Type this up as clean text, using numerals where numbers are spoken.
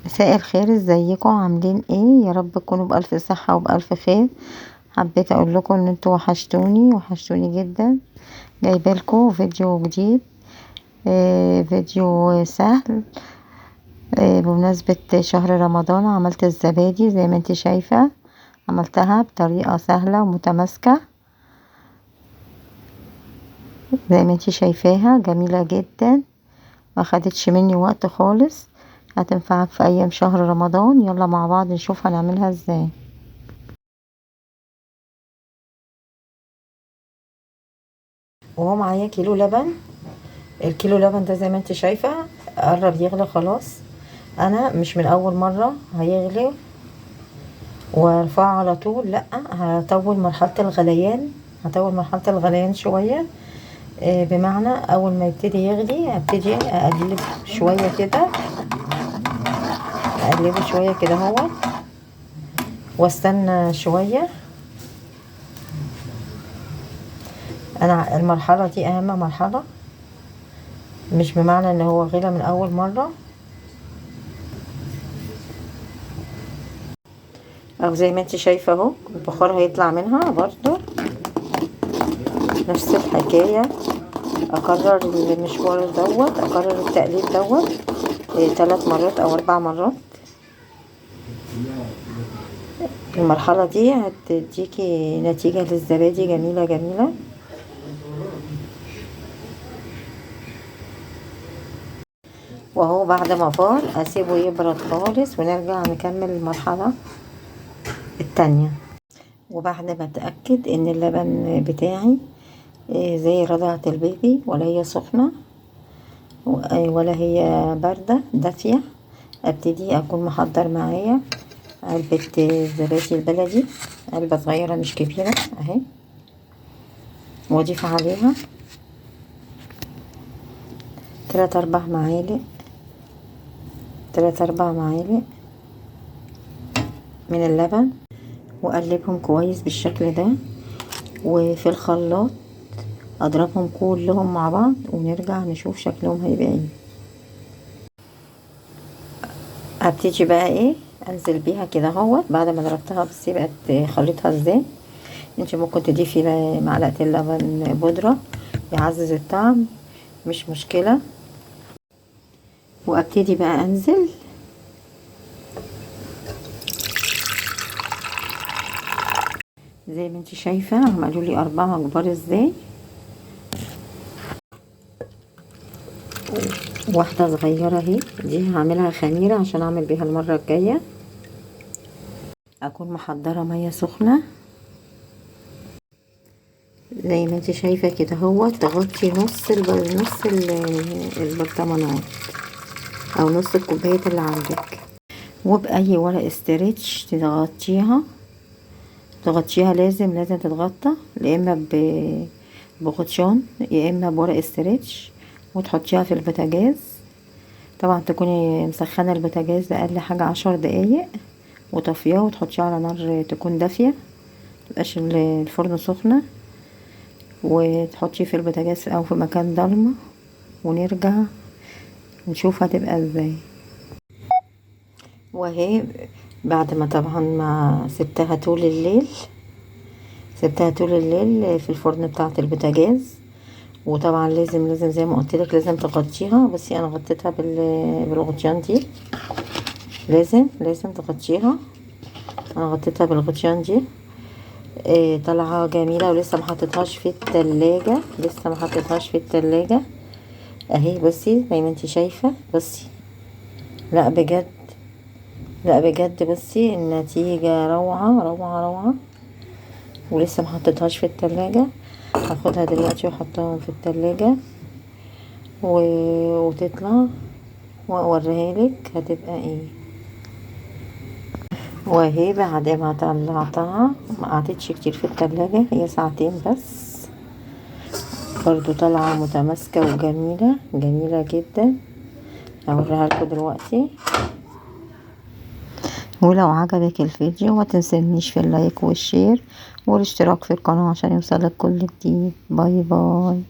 مساء الخير، ازيكم عاملين ايه؟ يا رب تكونوا بألف صحة وبألف خير. حبيت اقول لكم ان انتوا وحشتوني جدا. جايبالكم فيديو جديد، فيديو سهل. بمناسبة شهر رمضان عملت الزبادي زي ما انت شايفة. عملتها بطريقة سهلة ومتماسكة زي ما انت شايفاها، جميلة جدا، ما خدتش مني وقت خالص. هتنفعك في ايام شهر رمضان. يلا مع بعض نشوف هنعملها ازاي. وهو معايا كيلو لبن. الكيلو لبن ده زي ما انت شايفة قرب يغلي خلاص. انا مش من اول مرة هيغلي وارفعه على طول، لا، هطول مرحلة الغليان شوية. بمعنى اول ما يبتدي يغلي ابتدي اقلب شوية كده، اقلبه شوية كده هو، واستنى شوية. انا المرحلة دي اهم مرحلة، مش بمعنى ان هو غلى من اول مرة. او زي ما انت شايفة اهو البخار هيطلع منها برضو نفس الحكاية. اكرر المشوار دوت، اكرر التقليب دوت 3 مرات او 4 مرات. المرحلة دي هتديكي نتيجة للزبادي جميلة جميلة. وهو بعد ما فار اسيبه يبرد خالص ونرجع نكمل المرحلة التانية. وبعد ما اتأكد ان اللبن بتاعي زي رضعة البيبي، ولا هي سخنة ولا هي باردة دافية، ابتدي اكون محضر معايا علبة زبادي البلدي، علبة صغيرة مش كبيرة اهي، واضيف عليها 3 4 معالق من اللبن، واقلبهم كويس بالشكل ده. وفي الخلاط اضربهم كلهم مع بعض ونرجع نشوف شكلهم هيبقى ايه. ابتدي بقى ايه انزل بيها كده اهوت بعد ما ضربتها. بس بقت خليطها ازاي. انت ممكن تضيفي معلقه اللبن بودره يعزز الطعم، مش مشكله. وابتدي بقى انزل زي ما انت شايفه. عملوا لي 4 كبار ازاي، واحده صغيره اهي. دي هعملها خميره عشان اعمل بيها المره الجايه. اكون محضره ميه سخنه زي ما انت شايفه كده اهو، تغطي نص البرطمانات او نص الكوبايه اللي عندك، وبأي ورق استريتش تغطيها. لازم تتغطى، يا اما بغطيان يا اما بورق استريتش، وتحطيها في البوتاجاز. طبعا تكوني مسخنه البوتاجاز اقل حاجه 10 دقايق، وطفياه وتحطيه على نار تكون دافيه، متبقاش الفرن سخنه، وتحطيه في البوتاجاز او في مكان ضلمه، ونرجع نشوف هتبقى ازاي. وهي بعد ما طبعا ما سبتها طول الليل في الفرن بتاعه البوتاجاز. وطبعا لازم زي ما قلت لك لازم تغطيها. بس انا غطيتها بالغطيان دي. لازم تغطيها. انا غطيتها بالغطيان دي. طالعه جميله، ولسه ما حطيتهاش في التلاجة. اهي بصي زي ما انتي شايفه. بصي، لا بجد بصي النتيجه روعه روعه روعه. ولسه ما حطيتهاش في التلاجة. هاخدها دلوقتي واحطها في التلاجة وتطلع واوريها لك هتبقى ايه. وهي بعد ما طلعتها ما قعدتش كتير في التلاجة، هي ساعتين بس. برضو طالعة متماسكة وجميلة جميلة جدا. هوريها لكم دلوقتي. ولو عجبك الفيديو ما تنسونيش في اللايك والشير والاشتراك في القناة عشان يوصلك كل جديد. باي باي.